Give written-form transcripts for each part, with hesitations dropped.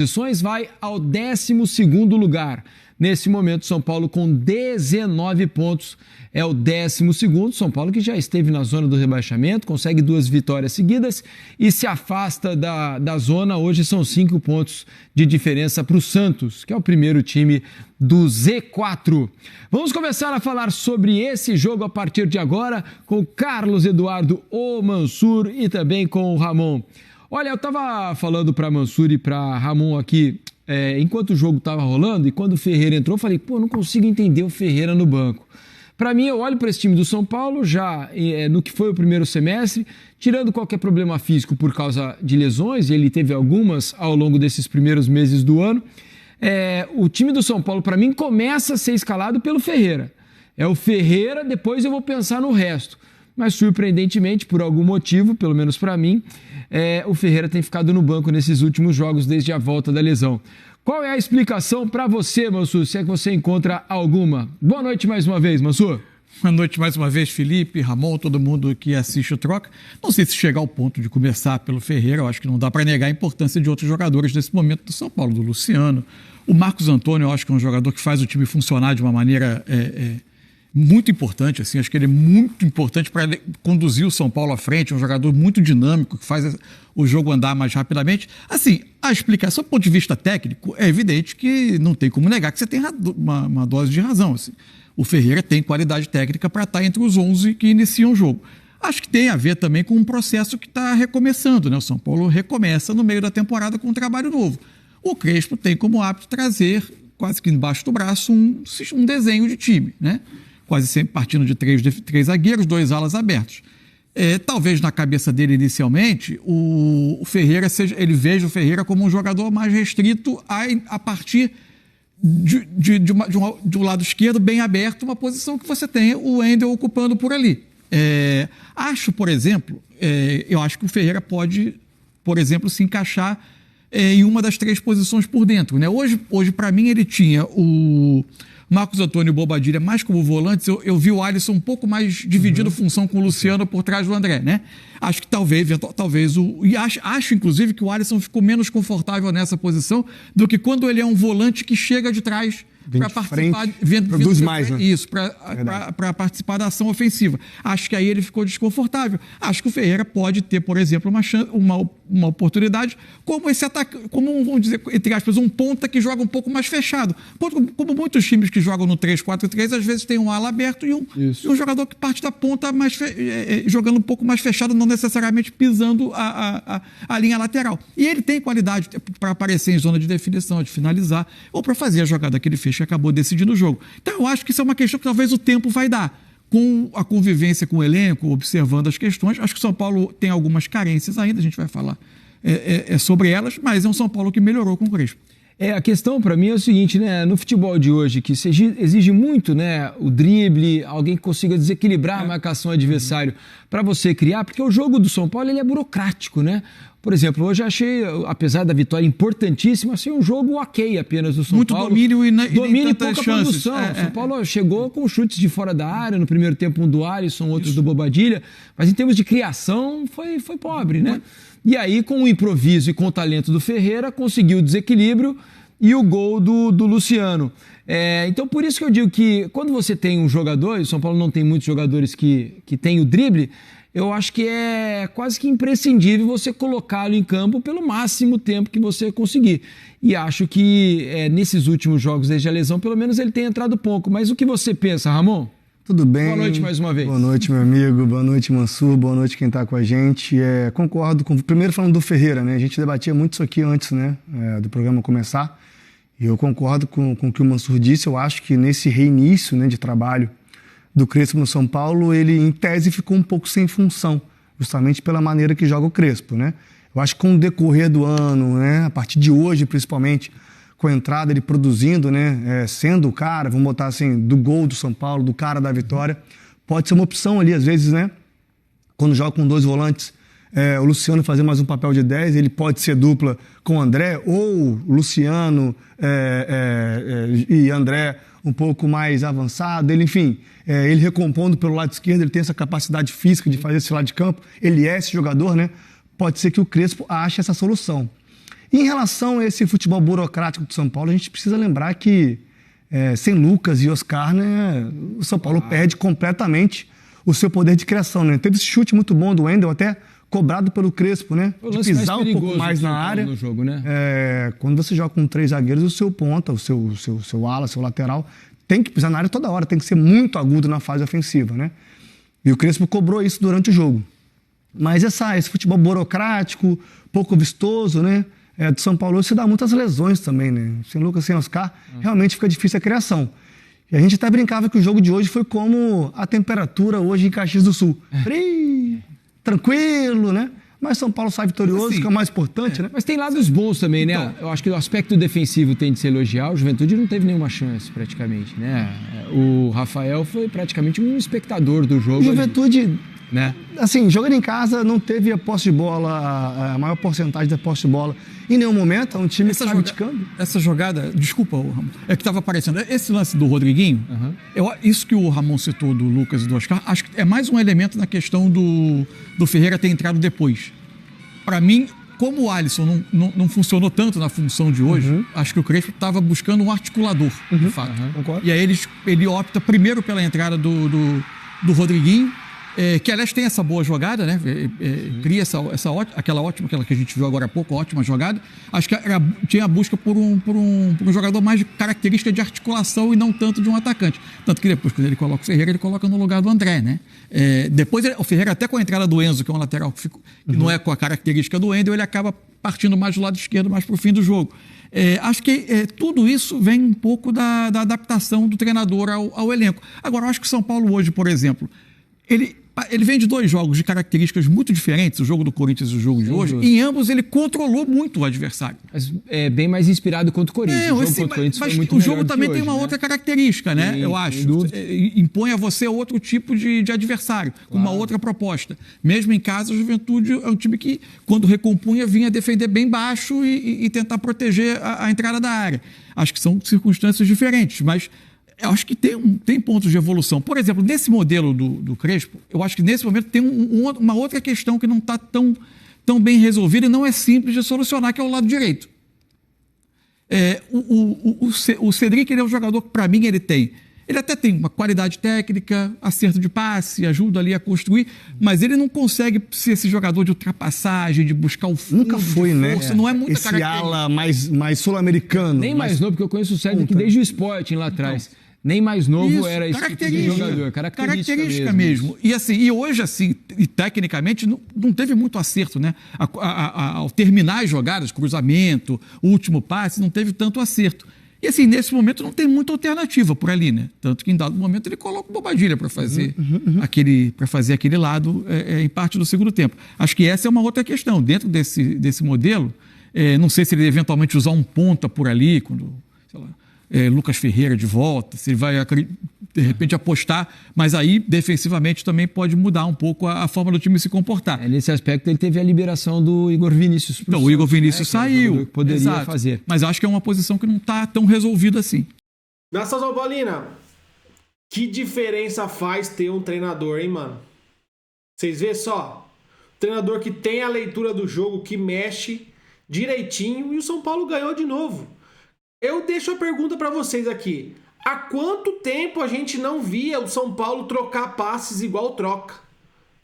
posições vai ao 12º lugar. Nesse momento, São Paulo com 19 pontos é o 12º. São Paulo que já esteve na zona do rebaixamento, consegue 2 vitórias seguidas e se afasta da zona. Hoje são 5 pontos de diferença para o Santos, que é o primeiro time do Z4. Vamos começar a falar sobre esse jogo a partir de agora com o Carlos Eduardo O Mansur e também com o Ramon. Olha, eu estava falando para Mansur e para Ramon aqui, enquanto o jogo estava rolando, e quando o Ferreira entrou, eu falei, não consigo entender o Ferreira no banco. Para mim, eu olho para esse time do São Paulo, já no que foi o primeiro semestre, tirando qualquer problema físico por causa de lesões, e ele teve algumas ao longo desses primeiros meses do ano, o time do São Paulo, para mim, começa a ser escalado pelo Ferreira. É o Ferreira, depois eu vou pensar no resto. Mas, surpreendentemente, por algum motivo, pelo menos para mim, o Ferreira tem ficado no banco nesses últimos jogos desde a volta da lesão. Qual é a explicação para você, Mansur, se é que você encontra alguma? Boa noite mais uma vez, Mansur. Boa noite mais uma vez, Felipe, Ramon, todo mundo que assiste o Troca. Não sei se chegar ao ponto de começar pelo Ferreira, eu acho que não dá para negar a importância de outros jogadores nesse momento do São Paulo, do Luciano. O Marcos Antônio, eu acho que é um jogador que faz o time funcionar de uma maneira muito importante, assim, acho que ele é muito importante para conduzir o São Paulo à frente, é um jogador muito dinâmico, que faz o jogo andar mais rapidamente. Assim, a explicação do ponto de vista técnico é evidente que não tem como negar que você tem uma dose de razão. Assim. O Ferreira tem qualidade técnica para estar entre os 11 que iniciam o jogo. Acho que tem a ver também com um processo que está recomeçando, né? O São Paulo recomeça no meio da temporada com um trabalho novo. O Crespo tem como hábito trazer, quase que embaixo do braço, um desenho de time, né? Quase sempre partindo de três zagueiros, 2 alas abertos. Talvez na cabeça dele inicialmente, o Ferreira ele veja o Ferreira como um jogador mais restrito a partir de um lado esquerdo bem aberto, uma posição que você tem o Wendel ocupando por ali. Acho, por exemplo, eu acho que o Ferreira pode, por exemplo, se encaixar em uma das 3 posições por dentro, né? Hoje para mim, ele tinha o Marcos Antônio e o Bobadilla mais como volantes. Eu vi o Alisson um pouco mais dividindo função com o Luciano por trás do André, né? Acho que talvez acho inclusive que o Alisson ficou menos confortável nessa posição do que quando ele é um volante que chega de trás para participar, produz mais, né? Isso, para participar da ação ofensiva. Acho que aí ele ficou desconfortável. Acho que o Ferreira pode ter, por exemplo, uma oportunidade como esse ataque, como, vamos dizer, entre aspas, um ponta que joga um pouco mais fechado. Como muitos times que jogam no 3-4-3, às vezes tem um ala aberto e um jogador que parte da ponta jogando um pouco mais fechado, não necessariamente pisando a linha lateral. E ele tem qualidade para aparecer em zona de definição, de finalizar, ou para fazer a jogada que ele fez, que acabou decidindo o jogo. Então eu acho que isso é uma questão que talvez o tempo vai dar. Com a convivência com o elenco, observando as questões, acho que o São Paulo tem algumas carências ainda, a gente vai falar sobre elas, mas é um São Paulo que melhorou com o Crespo. A questão para mim é o seguinte, né? No futebol de hoje, que exige muito, né, o drible, alguém que consiga desequilibrar a marcação adversário para você criar, porque o jogo do São Paulo ele é burocrático, né? Por exemplo, hoje achei, apesar da vitória importantíssima, assim, um jogo ok apenas do São Paulo. Muito domínio e pouca produção. O São Paulo chegou com chutes de fora da área, no primeiro tempo um do Alisson, outros do Bobadilla, mas em termos de criação foi pobre, né? E aí, com o improviso e com o talento do Ferreira, conseguiu o desequilíbrio e o gol do Luciano. Então, por isso que eu digo que quando você tem um jogador, e o São Paulo não tem muitos jogadores que têm o drible, eu acho que é quase que imprescindível você colocá-lo em campo pelo máximo tempo que você conseguir. E acho que nesses últimos jogos desde a lesão, pelo menos ele tem entrado pouco. Mas o que você pensa, Ramon? Tudo bem. Boa noite mais uma vez. Boa noite, meu amigo. Boa noite, Mansur. Boa noite quem está com a gente. Concordo com... Primeiro falando do Ferreira, né? A gente debatia muito isso aqui antes, né, do programa começar. E eu concordo com o que o Mansur disse. Eu acho que nesse reinício, né, de trabalho do Crespo no São Paulo, ele, em tese, ficou um pouco sem função, justamente pela maneira que joga o Crespo, né? Eu acho que com o decorrer do ano, né, a partir de hoje, principalmente, com a entrada, ele produzindo, né, sendo o cara, vamos botar assim, do gol do São Paulo, do cara da vitória, pode ser uma opção ali, às vezes, né, quando joga com 2 volantes, o Luciano fazer mais um papel de 10, ele pode ser dupla com o André, ou Luciano e André um pouco mais avançado, ele recompondo pelo lado esquerdo, ele tem essa capacidade física de fazer esse lado de campo, ele é esse jogador, né? Pode ser que o Crespo ache essa solução. E em relação a esse futebol burocrático do São Paulo, a gente precisa lembrar que sem Lucas e Oscar, né, o São Paulo perde completamente o seu poder de criação, né? Teve esse chute muito bom do Wendel, até cobrado pelo Crespo, né? De pisar um pouco mais na área. No jogo, né? Quando você joga com 3 zagueiros, o seu ponta, o seu ala, seu lateral, tem que pisar na área toda hora, tem que ser muito agudo na fase ofensiva, né? E o Crespo cobrou isso durante o jogo. Mas esse futebol burocrático, pouco vistoso, né? Do São Paulo, se dá muitas lesões também, né? Sem Lucas, sem Oscar, realmente fica difícil a criação. E a gente até brincava que o jogo de hoje foi como a temperatura hoje em Caxias do Sul. Frio, tranquilo, né? Mas São Paulo sai vitorioso, assim, que é o mais importante, né? Mas tem lados bons também, né? Então, eu acho que o aspecto defensivo tem de se elogiar. O Juventude não teve nenhuma chance, praticamente, né? O Rafael foi praticamente um espectador do jogo. Juventude, né? Assim, jogando em casa, não teve a posse de bola, a maior porcentagem da posse de bola em nenhum momento. É um time que está criticando. Essa jogada, desculpa, Ramon, é que estava aparecendo. Esse lance do Rodriguinho, isso que o Ramon citou do Lucas e do Oscar, acho que é mais um elemento na questão do Ferreira ter entrado depois. Para mim, como o Alisson não funcionou tanto na função de hoje, acho que o Crespo estava buscando um articulador, de fato. E aí ele opta primeiro pela entrada do Rodriguinho, que aliás tem essa boa jogada, né? Cria aquela que a gente viu agora há pouco, ótima jogada. Acho que tinha a busca por um jogador mais de característica de articulação e não tanto de um atacante. Tanto que depois, quando ele coloca o Ferreira, ele coloca no lugar do André, né? Depois o Ferreira, até com a entrada do Enzo, que é um lateral que não é com a característica do Wendel, ele acaba partindo mais do lado esquerdo, mais para o fim do jogo. Acho que tudo isso vem um pouco da adaptação do treinador ao elenco. Agora, eu acho que o São Paulo hoje, por exemplo, ele vem de 2 jogos de características muito diferentes, o jogo do Corinthians e o jogo de hoje, e em ambos ele controlou muito o adversário. Mas é bem mais inspirado contra o Corinthians. O jogo também tem uma outra característica, né? Eu acho. Impõe a você outro tipo de adversário, com uma outra proposta. Mesmo em casa, a Juventude é um time que, quando recompunha, vinha defender bem baixo e tentar proteger a entrada da área. Acho que são circunstâncias diferentes, mas eu acho que tem pontos de evolução. Por exemplo, nesse modelo do Crespo, eu acho que nesse momento tem uma outra questão que não está tão bem resolvida e não é simples de solucionar, que é o lado direito. O Cedric, ele é um jogador que, para mim, ele até tem uma qualidade técnica, acerto de passe, ajuda ali a construir, mas ele não consegue ser esse jogador de ultrapassagem, de buscar o fundo. Nunca foi, de força, né? Não é muita esse ala mais sul-americano. Nem mais novo, porque eu conheço o Cedric desde o Sporting lá atrás. Então, nem mais novo era esse tipo de jogador. Característica mesmo. E hoje, assim, e tecnicamente, não teve muito acerto, né? Ao terminar as jogadas, cruzamento, último passe, não teve tanto acerto. E assim, nesse momento não tem muita alternativa por ali, né? Tanto que em dado momento ele coloca o Bobadilha para fazer aquele lado em parte do segundo tempo. Acho que essa é uma outra questão. Dentro desse modelo, não sei se ele eventualmente usar um ponta por ali, quando, sei lá, Lucas Ferreira de volta, se ele vai, de repente, apostar, mas aí, defensivamente, também pode mudar um pouco a forma do time se comportar. Nesse aspecto, ele teve a liberação do Igor Vinícius. Então, o Igor Vinícius saiu. Poderia fazer. Mas acho que é uma posição que não está tão resolvida assim. Nessa São Paulina, que diferença faz ter um treinador, hein, mano? Vocês vê só? Treinador que tem a leitura do jogo, que mexe direitinho, e o São Paulo ganhou de novo. Eu deixo a pergunta para vocês aqui. Há quanto tempo a gente não via o São Paulo trocar passes igual troca?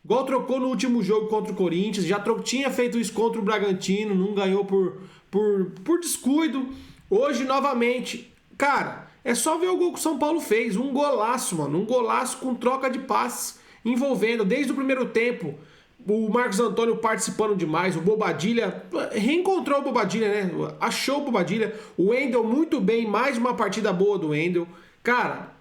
Igual trocou no último jogo contra o Corinthians, já tinha feito isso contra o Bragantino, não ganhou por descuido. Hoje, novamente, cara, é só ver o gol que o São Paulo fez. Um golaço, mano. Um golaço com troca de passes envolvendo, desde o primeiro tempo. O Marcos Antônio participando demais, o Bobadilha, reencontrou o Bobadilha, né? Achou o Bobadilha, o Wendel muito bem, mais uma partida boa do Wendel. Cara,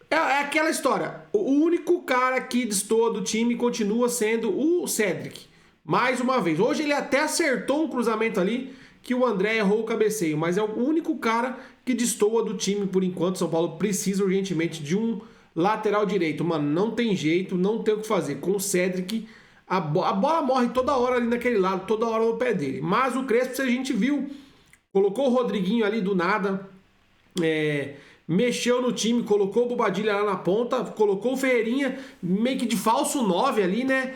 é aquela história, o único cara que destoa do time continua sendo o Cedric, mais uma vez. Hoje ele até acertou um cruzamento ali, que o André errou o cabeceio, mas é o único cara que destoa do time por enquanto. São Paulo precisa urgentemente de um lateral direito, mano, não tem jeito, não tem o que fazer. Com o Cedric, a bola morre toda hora ali naquele lado, toda hora no pé dele. Mas o Crespo, a gente viu, colocou o Rodriguinho ali do nada, mexeu no time, colocou o Bobadilha lá na ponta, colocou o Ferreirinha meio que de falso 9 ali, né?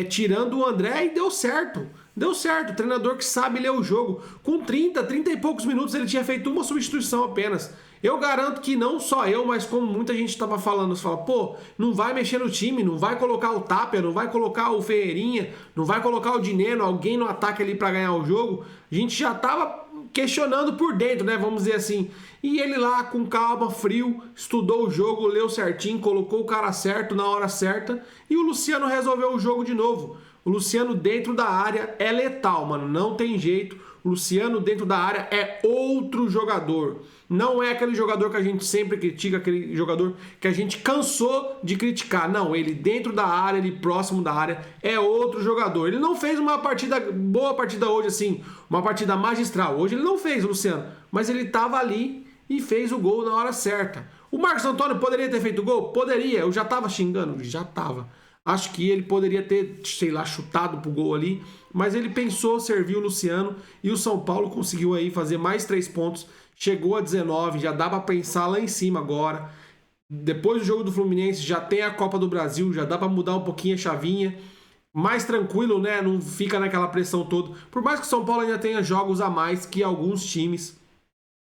Tirando o André, e deu certo. Deu certo, treinador que sabe ler o jogo. Com 30 e poucos minutos ele tinha feito uma substituição apenas. Eu garanto que não só eu, mas como muita gente estava falando, você fala, pô, não vai mexer no time, não vai colocar o Tapia, não vai colocar o Ferreirinha, não vai colocar o Dineno, alguém no ataque ali para ganhar o jogo. A gente já estava questionando por dentro, né, vamos dizer assim. E ele lá, com calma, frio, estudou o jogo, leu certinho, colocou o cara certo na hora certa e o Luciano resolveu o jogo de novo. O Luciano dentro da área é letal, mano, não tem jeito. O Luciano dentro da área é outro jogador. Não é aquele jogador que a gente sempre critica, aquele jogador que a gente cansou de criticar. Não, ele dentro da área, ele próximo da área, é outro jogador. Ele não fez uma boa partida hoje, assim, uma partida magistral. Hoje ele não fez, Luciano, mas ele estava ali e fez o gol na hora certa. O Marcos Antônio poderia ter feito gol? Poderia, eu já estava xingando, já estava. Acho que ele poderia ter, sei lá, chutado pro gol ali, mas ele pensou, serviu o Luciano e o São Paulo conseguiu aí fazer mais 3 pontos, chegou a 19, já dá para pensar lá em cima agora. Depois do jogo do Fluminense já tem a Copa do Brasil, já dá para mudar um pouquinho a chavinha, mais tranquilo, né? Não fica naquela pressão toda. Por mais que o São Paulo ainda tenha jogos a mais que alguns times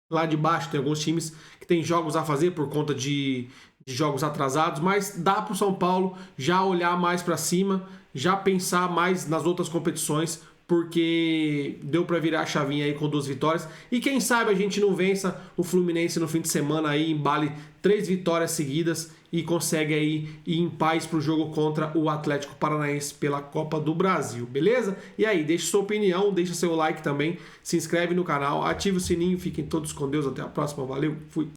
lá de baixo, tem alguns times que tem jogos a fazer por conta de jogos atrasados, mas dá para o São Paulo já olhar mais para cima, já pensar mais nas outras competições, porque deu para virar a chavinha aí com 2 vitórias, e quem sabe a gente não vença o Fluminense no fim de semana aí, embale 3 vitórias seguidas e consegue aí ir em paz pro jogo contra o Atlético Paranaense pela Copa do Brasil, beleza? E aí, deixa sua opinião, deixa seu like também, se inscreve no canal, ativa o sininho, fiquem todos com Deus, até a próxima, valeu, fui!